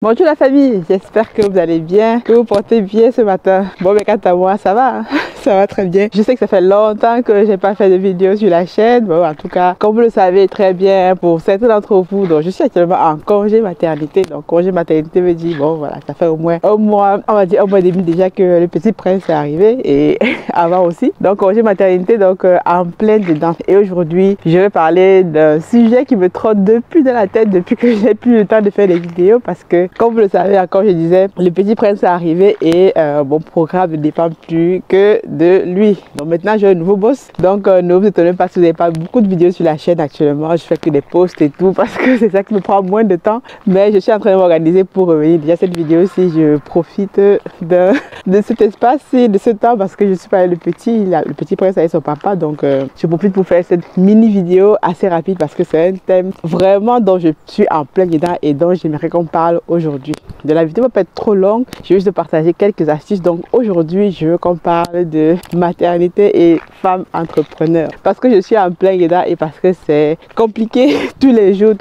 Bonjour la famille, j'espère que vous allez bien, que vous portez bien ce matin. Bon, mais quant à moi, ça va, hein? Ça va très bien. Je sais que ça fait longtemps que j'ai pas fait de vidéo sur la chaîne. Bon, en tout cas, comme vous le savez très bien, pour certains d'entre vous, donc je suis actuellement en congé maternité. Donc, congé maternité me dit, bon, voilà, ça fait au moins un mois, on va dire un mois et demi déjà que le petit prince est arrivé et avant aussi. Donc, congé maternité, donc en plein dedans. Et aujourd'hui, je vais parler d'un sujet qui me trotte depuis dans la tête, depuis que j'ai plus le temps de faire des vidéos parce que comme vous le savez, encore je disais, le petit prince est arrivé et mon programme ne dépend plus que de lui. Donc maintenant j'ai un nouveau boss. Donc ne vous étonnez pas si vous n'avez pas beaucoup de vidéos sur la chaîne actuellement. Je fais que des posts et tout parce que c'est ça qui me prend moins de temps. Mais je suis en train de m'organiser pour revenir. Déjà cette vidéo si je profite de cet espace et de ce temps parce que je suis pas le petit prince avec son papa. Donc je profite pour faire cette mini vidéo assez rapide parce que c'est un thème vraiment dont je suis en plein dedans et dont j'aimerais qu'on parle aujourd'hui. De la vidéo va pas être trop longue, je vais juste partager quelques astuces. Donc aujourd'hui je veux qu'on parle de maternité et femme entrepreneur parce que je suis en plein dedans et parce que c'est compliqué tous les jours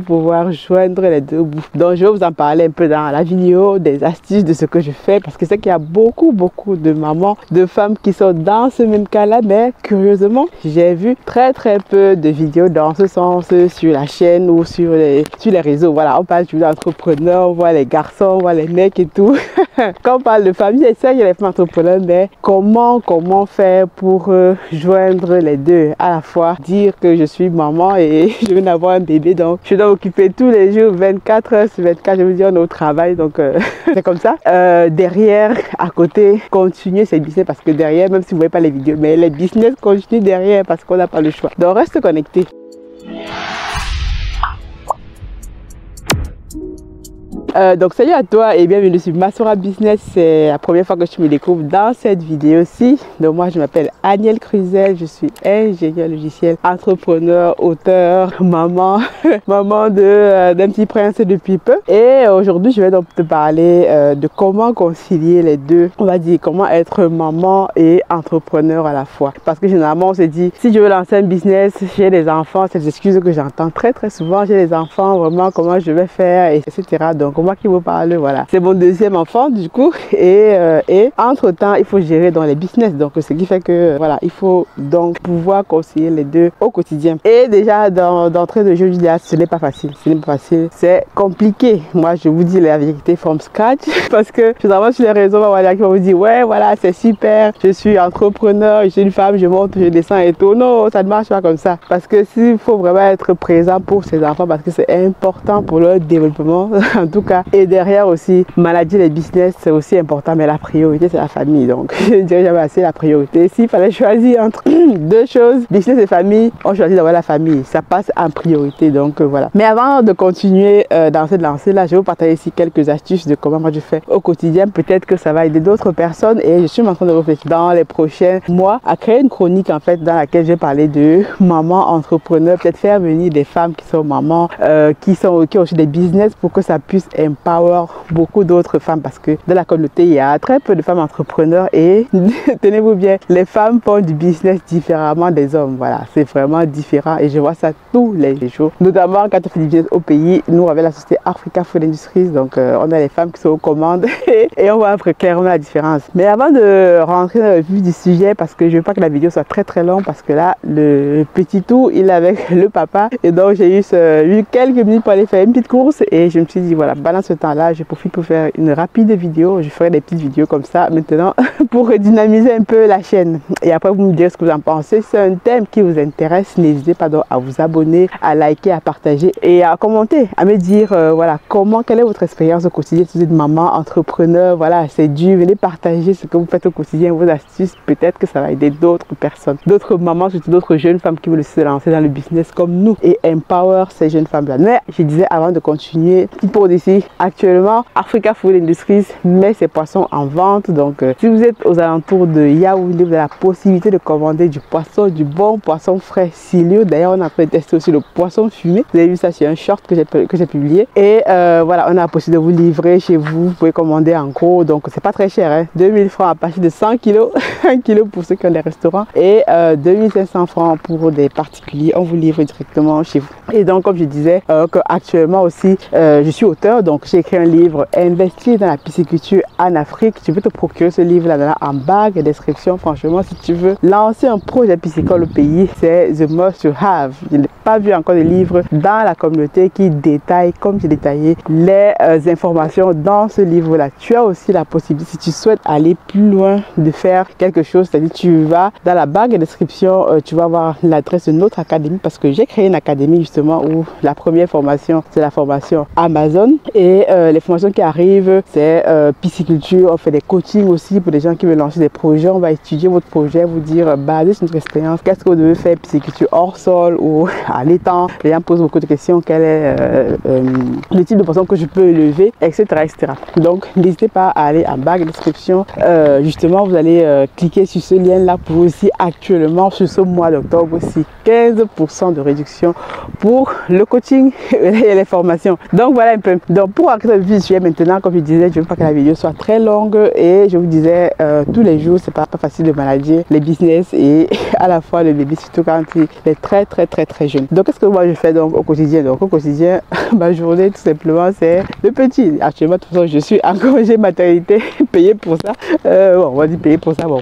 pour pouvoir joindre les deux bouts. Donc je vais vous en parler un peu dans la vidéo, des astuces de ce que je fais parce que c'est qu'il y a beaucoup de mamans, de femmes qui sont dans ce même cas là, mais curieusement j'ai vu très peu de vidéos dans ce sens sur la chaîne ou sur les réseaux. Voilà, on parle toujours d'entrepreneurs, on voit les garçons, on voit les mecs et tout. Quand on parle de famille, il y a les femmes entrepreneurs, mais comment faire pour joindre les deux à la fois, dire que je suis maman et je viens d'avoir un bébé, donc je dois m'occuper tous les jours 24 heures sur 24, je veux dire on est au travail, donc c'est comme ça. Derrière, à côté, continuer ces business parce que derrière, même si vous ne voyez pas les vidéos, mais les business continuent derrière parce qu'on n'a pas le choix. Donc reste connecté. Donc salut à toi et bienvenue sur Masora Business. C'est la première fois que tu me découvres dans cette vidéo-ci. Donc moi je m'appelle Aniel Cruzel, je suis ingénieur logiciel, entrepreneur, auteur, maman, maman d'un petit prince depuis peu. Et aujourd'hui je vais donc te parler de comment concilier les deux. On va dire comment être maman et entrepreneur à la fois. Parce que généralement on se dit si je veux lancer un business, j'ai des enfants, c'est des excuses que j'entends très souvent, j'ai des enfants, vraiment comment je vais faire, etc. Donc moi qui vous parle, voilà, c'est mon deuxième enfant du coup et entre temps il faut gérer dans les business, donc ce qui fait que voilà, il faut donc pouvoir concilier les deux au quotidien. Et déjà d'entrée de jeu, je dis ce n'est pas facile, c'est compliqué. Moi je vous dis la vérité from scratch parce que généralement sur les réseaux, voilà, qui vont vous dire ouais voilà c'est super, je suis entrepreneur, je suis une femme, je monte, je descends et tout. Non, ça ne marche pas comme ça parce que s'il faut vraiment être présent pour ses enfants parce que c'est important pour leur développement en tout cas. Et derrière aussi, manager les business, c'est aussi important, mais la priorité, c'est la famille. Donc, je ne dirais jamais assez la priorité. S'il fallait choisir entre deux choses, business et famille, on choisit d'avoir la famille. Ça passe en priorité, donc voilà. Mais avant de continuer dans cette lancée-là, je vais vous partager ici quelques astuces de comment moi je fais au quotidien. Peut-être que ça va aider d'autres personnes et je suis en train de réfléchir dans les prochains mois à créer une chronique en fait dans laquelle je vais parler de maman entrepreneur, peut-être faire venir des femmes qui sont mamans, qui ont aussi des business pour que ça puisse empower beaucoup d'autres femmes parce que dans la communauté il y a très peu de femmes entrepreneurs et tenez-vous bien, les femmes font du business différemment des hommes. Voilà, c'est vraiment différent et je vois ça tous les jours, notamment quand on fait du business au pays. Nous avec la société Africa Food Industries, donc on a les femmes qui sont aux commandes et on voit clairement la différence. Mais avant de rentrer dans le vif du sujet, parce que je veux pas que la vidéo soit très longue, parce que là le petit tout il est avec le papa et donc j'ai eu quelques minutes pour aller faire une petite course et je me suis dit voilà, pendant ce temps-là, je profite pour faire une rapide vidéo. Je ferai des petites vidéos comme ça maintenant pour redynamiser un peu la chaîne. Et après, vous me direz ce que vous en pensez. Si c'est un thème qui vous intéresse, n'hésitez pas donc à vous abonner, à liker, à partager et à commenter, à me dire voilà, quelle est votre expérience au quotidien. Si vous êtes maman, entrepreneur, voilà, c'est dur. Venez partager ce que vous faites au quotidien, vos astuces. Peut-être que ça va aider d'autres personnes, d'autres mamans, surtout d'autres jeunes femmes qui veulent se lancer dans le business comme nous et empower ces jeunes femmes-là. Mais je disais avant de continuer, petite pause ici. Actuellement, Africa Food Industries met ses poissons en vente. Donc, si vous êtes aux alentours de Yaoundé, vous avez la possibilité de commander du poisson, du bon poisson frais Silio. D'ailleurs, on a fait tester aussi le poisson fumé. Vous avez vu ça sur un short que j'ai publié. Et voilà, on a la possibilité de vous livrer chez vous. Vous pouvez commander en gros. Donc, c'est pas très cher. Hein? 2000 francs à partir de 100 kilos. 1 kilo pour ceux qui ont des restaurants. Et 2500 francs pour des particuliers. On vous livre directement chez vous. Et donc, comme je disais, actuellement aussi, je suis auteur. Donc, Donc j'ai écrit un livre, Investir dans la pisciculture en Afrique. Tu peux te procurer ce livre là en barre de description. Franchement, si tu veux lancer un projet piscicole au pays, c'est the must to have. Je n'ai pas vu encore de livre dans la communauté qui détaille, comme j'ai détaillé, les informations dans ce livre là. Tu as aussi la possibilité, si tu souhaites aller plus loin, de faire quelque chose, c'est-à-dire tu vas dans la barre de description, tu vas voir l'adresse de notre académie, parce que j'ai créé une académie justement où la première formation c'est la formation Amazon, et les formations qui arrivent c'est pisciculture. On fait des coachings aussi pour des gens qui veulent lancer des projets. On va étudier votre projet, vous dire basé sur notre expérience, qu'est-ce que vous devez faire, pisciculture hors sol ou à l'étang. Les gens posent beaucoup de questions, quel est le type de poisson que je peux élever, etc., etc. Donc n'hésitez pas à aller en barre de description. Justement, vous allez cliquer sur ce lien là pour aussi actuellement sur ce mois d'octobre aussi 15% de réduction pour le coaching et les formations. Donc voilà un peu. Donc pour arrêter le visuel maintenant, comme je disais, je ne veux pas que la vidéo soit très longue, et je vous disais tous les jours c'est pas facile de manager les business et à la fois le bébé, surtout quand il est très jeune. Donc qu'est-ce que moi je fais donc au quotidien? Donc au quotidien, ma journée tout simplement c'est le petit. Actuellement de toute façon je suis en congé maternité, payé pour ça. Bon, on va dire payé pour ça, bon.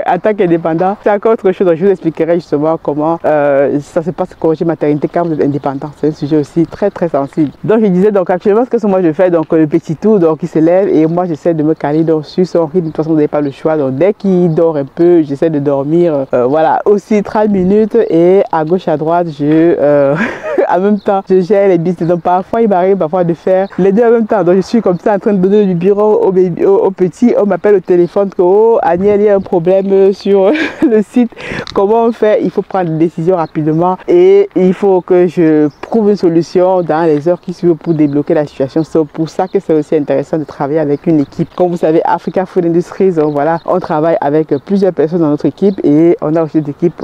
En tant qu'indépendant, c'est encore autre chose. Donc, je vous expliquerai justement comment ça se passe au congé maternité quand vous êtes indépendant. C'est un sujet aussi très sensible. Donc je disais, donc actuellement ce que moi je fais, donc le petit tout, donc il se lève et moi j'essaie de me caler donc sur son rythme. De toute façon vous n'avez pas le choix. Donc dès qu'il dort un peu, j'essaie de dormir voilà aussi 30 minutes, et à gauche à droite je en même temps je gère les business. Donc parfois il m'arrive parfois de faire les deux en même temps. Donc je suis comme ça en train de donner du bureau au bébé, au petit. On m'appelle au téléphone que oh Agnelle, il y a un problème sur le site, comment on fait? Il faut prendre des décisions rapidement et il faut que je trouve une solution dans les heures qui suivent pour débloquer la situation. C'est pour ça que c'est aussi intéressant de travailler avec une équipe. Comme vous savez, Africa Food Industries, donc voilà, on travaille avec plusieurs personnes dans notre équipe, et on a aussi des équipes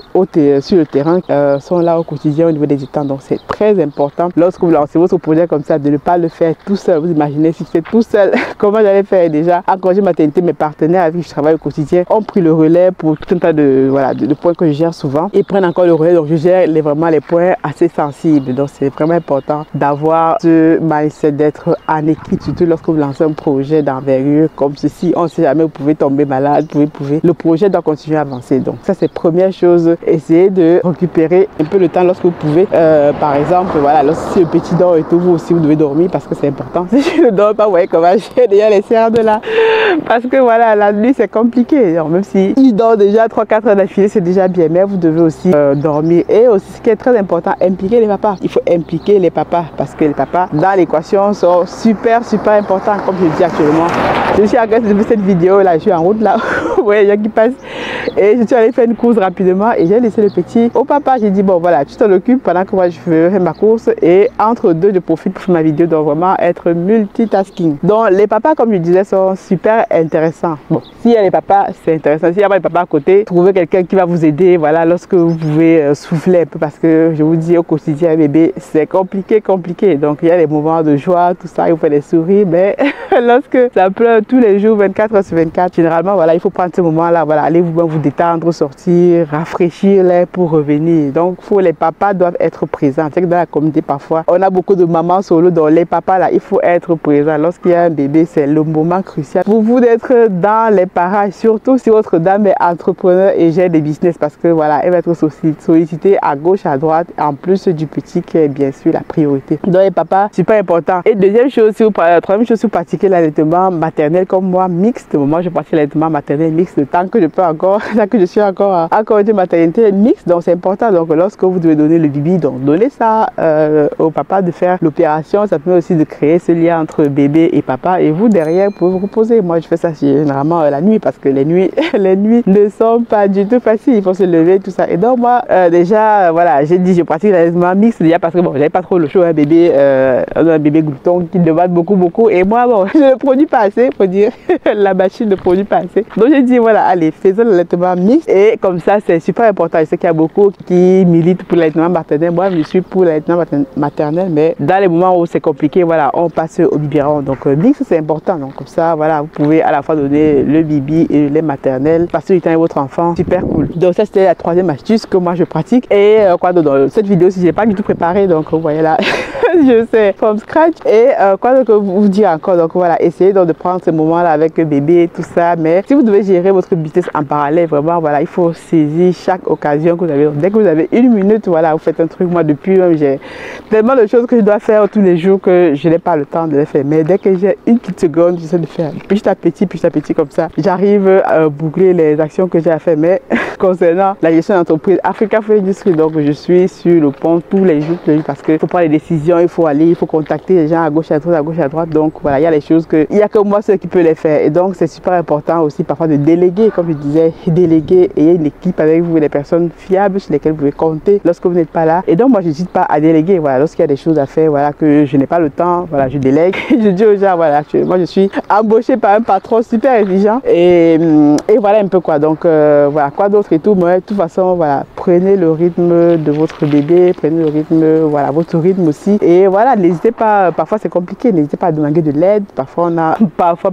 sur le terrain qui sont là au quotidien au niveau des étangs. Donc c'est très important lorsque vous lancez votre projet comme ça de ne pas le faire tout seul. Vous imaginez si c'est tout seul, comment j'allais faire? Déjà en congé maternité, mes partenaires avec qui je travaille au quotidien ont pris le relais pour tout un tas de points que je gère souvent, et prennent encore le relais. Donc je gère vraiment les points assez sensibles. Donc c'est vraiment important d'avoir ce mindset d'être en équipe, surtout lorsque vous lancez un projet d'envergure comme ceci. On ne sait jamais, vous pouvez tomber malade, le projet doit continuer à avancer. Donc ça c'est première chose, essayez de récupérer un peu le temps lorsque vous pouvez. Par exemple, voilà, lorsque le petit dort et tout, vous aussi vous devez dormir parce que c'est important. Si je ne dors pas, vous voyez comment j'ai déjà les cernes là, parce que voilà, la nuit c'est compliqué. Alors, même si il dort déjà 3-4 heures d'affilée, c'est déjà bien, mais vous devez aussi dormir. Et aussi ce qui est très important, impliquer les papas. Il faut impliquer les papas, parce que les papas dans l'équation sont super importants, comme je dis actuellement. Je suis en train de faire cette vidéo là, je suis en route là, vous voyez les gens qui passent, et je suis allée faire une course rapidement et j'ai laissé le petit au papa. J'ai dit bon voilà, tu t'en occupes pendant que moi je fais ma course, et entre deux je profite pour faire ma vidéo. Donc vraiment être multitasking. Donc les papas, comme je disais, sont super intéressants. Bon, s'il y a les papas c'est intéressant, s'il n'y a pas les papas à côté, trouvez quelqu'un qui va vous aider, voilà, lorsque vous pouvez souffler un peu, parce que je vous dis au quotidien bébé c'est compliqué. Donc il y a des moments de joie, tout ça, il vous fait des sourires, mais lorsque ça pleure tous les jours 24 heures sur 24, généralement voilà, il faut prendre ce moment là, voilà, allez vous détendre, sortir, rafraîchir l'air pour revenir. Donc les papas doivent être présents. C'est que dans la communauté parfois on a beaucoup de mamans solo, donc les papas là il faut être présent. Lorsqu'il y a un bébé, c'est le moment crucial pour vous d'être dans les parages, surtout si votre dame est entrepreneur et gère des business, parce que voilà, elle va être sollicitée à gauche à droite, en plus du petit qui est bien sûr la priorité. Donc les papas, super important. Et deuxième chose, troisième chose, si vous pratiquez l'allaitement maternel comme moi, mixte. Moi je pratique l'allaitement maternel mixte tant que je peux encore, tant que je suis encore en congé maternité mixte. Donc c'est important. Donc lorsque vous devez donner le bibi, donc donnez ça au papa de faire l'opération. Ça permet aussi de créer ce lien entre bébé et papa, et vous derrière vous pouvez vous reposer. Moi je fais ça généralement la nuit, parce que les nuits ne sont pas du tout faciles, il faut se lever tout ça. Et donc moi déjà voilà, j'ai dit je pratique l'allaitement mixte déjà parce que bon, j'avais pas trop le choix. Un bébé glouton qui demande beaucoup, et moi bon, je ne produis pas assez, faut dire. La machine ne produit pas assez. Donc j'ai dit voilà, allez, faisons l'allaitement mixte, et comme ça c'est super important. Je sais qu'il y a beaucoup qui militent pour l'allaitement maternel. Moi je suis pour l'allaitement maternel, mais dans les moments où c'est compliqué, voilà, on passe au biberon. Donc mixte c'est important. Donc comme ça voilà, vous pouvez à la fois donner le bibi et le lait maternel, passer du temps avec votre enfant, super cool. Donc ça c'était la troisième astuce que moi je pratique. Et quoi d'autre dans cette vidéo, si j'ai pas du tout préparé, donc vous voyez là je sais, from scratch. Et quoi donc vous dire encore, donc voilà, essayez donc de prendre ce moment-là avec le bébé, tout ça. Mais si vous devez gérer votre business en parallèle, vraiment, voilà, il faut saisir chaque occasion que vous avez. Donc, dès que vous avez une minute, voilà, vous faites un truc. Moi, depuis, j'ai tellement de choses que je dois faire tous les jours que je n'ai pas le temps de les faire. Mais dès que j'ai une petite seconde, j'essaie de faire petit à petit, comme ça. J'arrive à boucler les actions que j'ai à faire. Mais concernant la gestion d'entreprise, Africa Food Industry, donc je suis sur le pont tous les jours parce qu'il faut prendre les décisions, il faut aller, il faut contacter les gens à gauche, à droite, Donc voilà, il y a les choses que il n'y a que moi seul qui peut les faire. Et donc c'est super important aussi parfois de déléguer, comme je disais, déléguer et une équipe avec vous, des personnes fiables sur lesquelles vous pouvez compter lorsque vous n'êtes pas là. Et donc moi je n'hésite pas à déléguer. Voilà, lorsqu'il y a des choses à faire, voilà, que je n'ai pas le temps, voilà, je délègue. Je dis aux gens, voilà, moi je suis embauchée par un patron super exigeant et voilà un peu quoi. Donc voilà, quoi d'autre et tout. Mais de toute façon, voilà, prenez le rythme de votre bébé, prenez le rythme, voilà, votre rythme aussi. Et voilà, n'hésitez pas, parfois c'est compliqué, n'hésitez pas à demander de l'aide. Parfois on a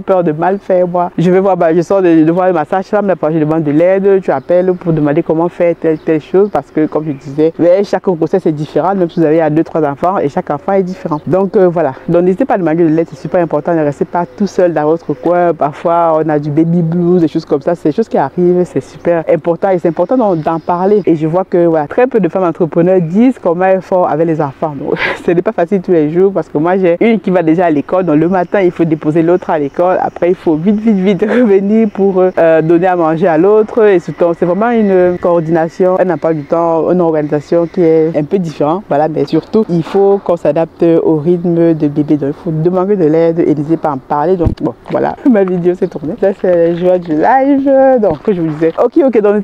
peur de mal faire. Moi, je vais voir, je sors de voir ma sage-femme, parfois je demande de l'aide, tu appelles pour demander comment faire telle chose parce que comme je disais, chaque grossesse est différente, même si vous avez 2-3 enfants et chaque enfant est différent. Donc voilà, donc n'hésitez pas à demander de l'aide, c'est super important, ne restez pas tout seul dans votre coin. Parfois on a du baby blues, des choses comme ça, c'est des choses qui arrivent, c'est super important et c'est important d'en parler. Et je vois que voilà, très peu de femmes entrepreneurs disent comment elles font avec les enfants. Donc ce n'est pas facile tous les jours parce que moi j'ai une qui va déjà à l'école, donc le matin il faut déposer l'autre à l'école, après il faut vite revenir pour donner à manger à l'autre. Et surtout c'est vraiment une coordination, un emploi du temps, une organisation qui est un peu différente. Voilà, mais surtout il faut qu'on s'adapte au rythme de bébé, donc il faut demander de l'aide et n'hésitez pas à en parler. Donc bon, voilà, ma vidéo s'est tournée. Ça c'est les joies du live, donc que je vous disais. Ok, donc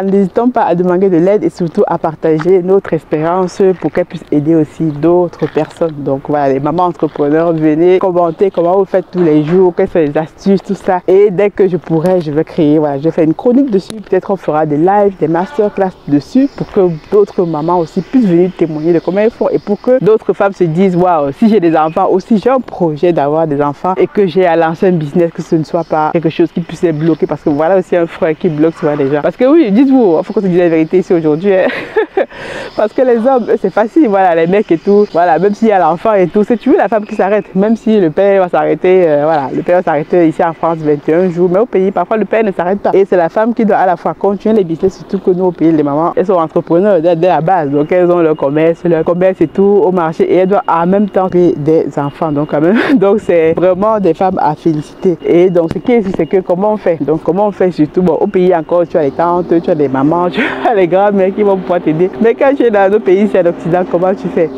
n'hésitons pas à demander de l'aide et surtout à partager notre expérience pour qu'elle puisse aider aussi d'autres personnes. Donc voilà, les mamans entrepreneurs, venez commenter comment vous faites tous les jours, quelles sont les astuces, tout ça. Et dès que je pourrai, je vais créer, voilà, je vais faire une chronique dessus. Peut-être on fera des lives, des masterclass dessus pour que d'autres mamans aussi puissent venir témoigner de comment elles font et pour que d'autres femmes se disent, waouh, si j'ai des enfants aussi, j'ai un projet d'avoir des enfants et que j'ai à lancer un business, que ce ne soit pas quelque chose qui puisse être bloqué parce que voilà aussi un frein qui bloque souvent les gens. Parce que oui, dites-vous, il faut qu'on se dise la vérité ici aujourd'hui. Hein. Parce que les hommes, c'est facile, voilà, les mecs et tout, voilà, même s'il y a l'enfant et tout, c'est toujours la femme qui s'arrête, même si le père va s'arrêter, voilà, le père va s'arrêter ici en France 21 jours, mais au pays, parfois le père ne s'arrête pas. Et c'est la femme qui doit à la fois continuer les business, surtout que nous au pays, les mamans, elles sont entrepreneurs dès la base, donc elles ont leur commerce et tout au marché et elles doivent en même temps créer des enfants, donc quand même, donc c'est vraiment des femmes à féliciter. Et donc ce qui est ici, c'est que comment on fait, donc comment on fait surtout, bon, au pays encore, tu as les tantes, tu as les mamans, tu as les grands-mères qui vont pouvoir t'aider, mais quand tu es dans nos pays, c'est à l'Occident, comment tu fais?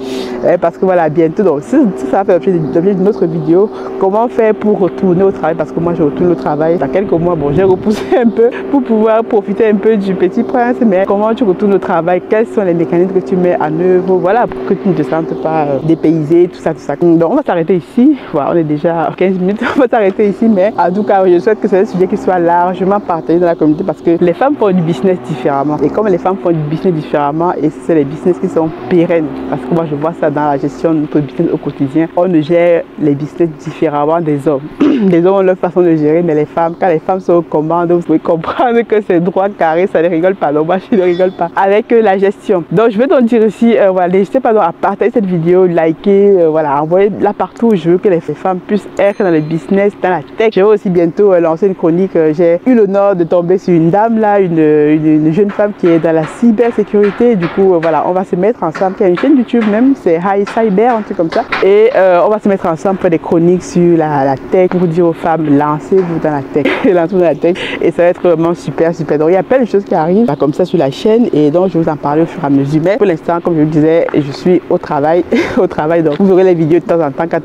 Parce que voilà, bientôt, donc si ça fait l'objet d'une autre vidéo, comment faire pour retourner au travail, parce que moi je retourne au travail dans quelques mois, bon j'ai repoussé un peu pour pouvoir profiter un peu du petit prince, mais comment tu retournes au travail, quels sont les mécanismes que tu mets en œuvre, voilà, pour que tu ne te sentes pas dépaysé, tout ça. Donc on va s'arrêter ici, voilà, on est déjà à 15 minutes, on va s'arrêter ici, mais en tout cas, je souhaite que c'est un sujet qui soit largement partagé dans la communauté parce que les femmes font du business différemment. Et comme les femmes font du business différemment, et c'est les business qui sont pérennes, parce que moi je vois ça dans la gestion de notre business au quotidien, on ne gère les business différemment des hommes. Les hommes ont leur façon de gérer, mais les femmes, quand les femmes sont aux commandes, vous pouvez comprendre que c'est droit carré, ça ne rigole pas. Donc moi je ne rigole pas avec la gestion. Donc je vais donc dire aussi, voilà, n'hésitez pas à partager cette vidéo, liker, voilà, envoyer-la partout où je veux que les femmes puissent être dans le business, dans la tech. Je vais aussi bientôt lancer une chronique. J'ai eu l'honneur de tomber sur une dame là, une jeune femme qui est dans la cybersécurité. Du coup, voilà, on va se mettre ensemble, qui a une chaîne YouTube même, c'est High Cyber, un truc comme ça. Et on va se mettre ensemble pour des chroniques sur la tech, pour dire aux femmes, lancez-vous dans la tech, lancez-vous dans la tech. Et ça va être vraiment super. Donc il y a plein de choses qui arrivent là, comme ça sur la chaîne et donc je vais vous en parler au fur et à mesure. Mais pour l'instant, comme je vous disais, je suis au travail, donc vous verrez les vidéos de temps en temps quand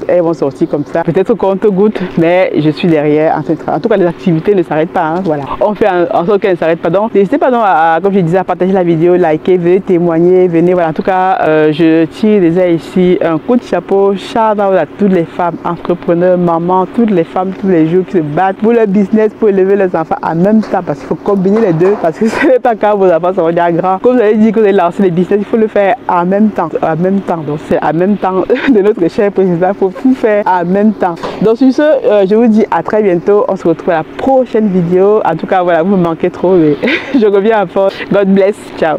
elles vont sortir comme ça. Peut-être au compte-gouttes, mais je suis derrière en train de travailler. En tout cas, les activités ne s'arrêtent pas, hein, voilà. On fait en sorte qu'elles ne s'arrêtent pas. Donc n'hésitez pas donc à, comme je disais, à partager la vidéo, liker, venez témoigner, venez, voilà. En tout cas, je tire déjà ici un coup de chapeau, shout out à toutes les femmes entrepreneurs, mamans, toutes les femmes tous les jours qui se battent pour leur business, pour élever leurs enfants en même temps, parce qu'il faut combiner les deux, parce que ce n'est pas quand vos enfants seront déjà grands. Comme vous avez dit que vous allez lancer les business, il faut le faire en même temps, donc c'est en même temps de notre cher président, il faut tout faire en même temps. Donc sur ce, je vous dis à très bientôt, on se retrouve à la prochaine vidéo. En tout cas, voilà, vous me manquez trop, mais je reviens à force. God bless, ciao.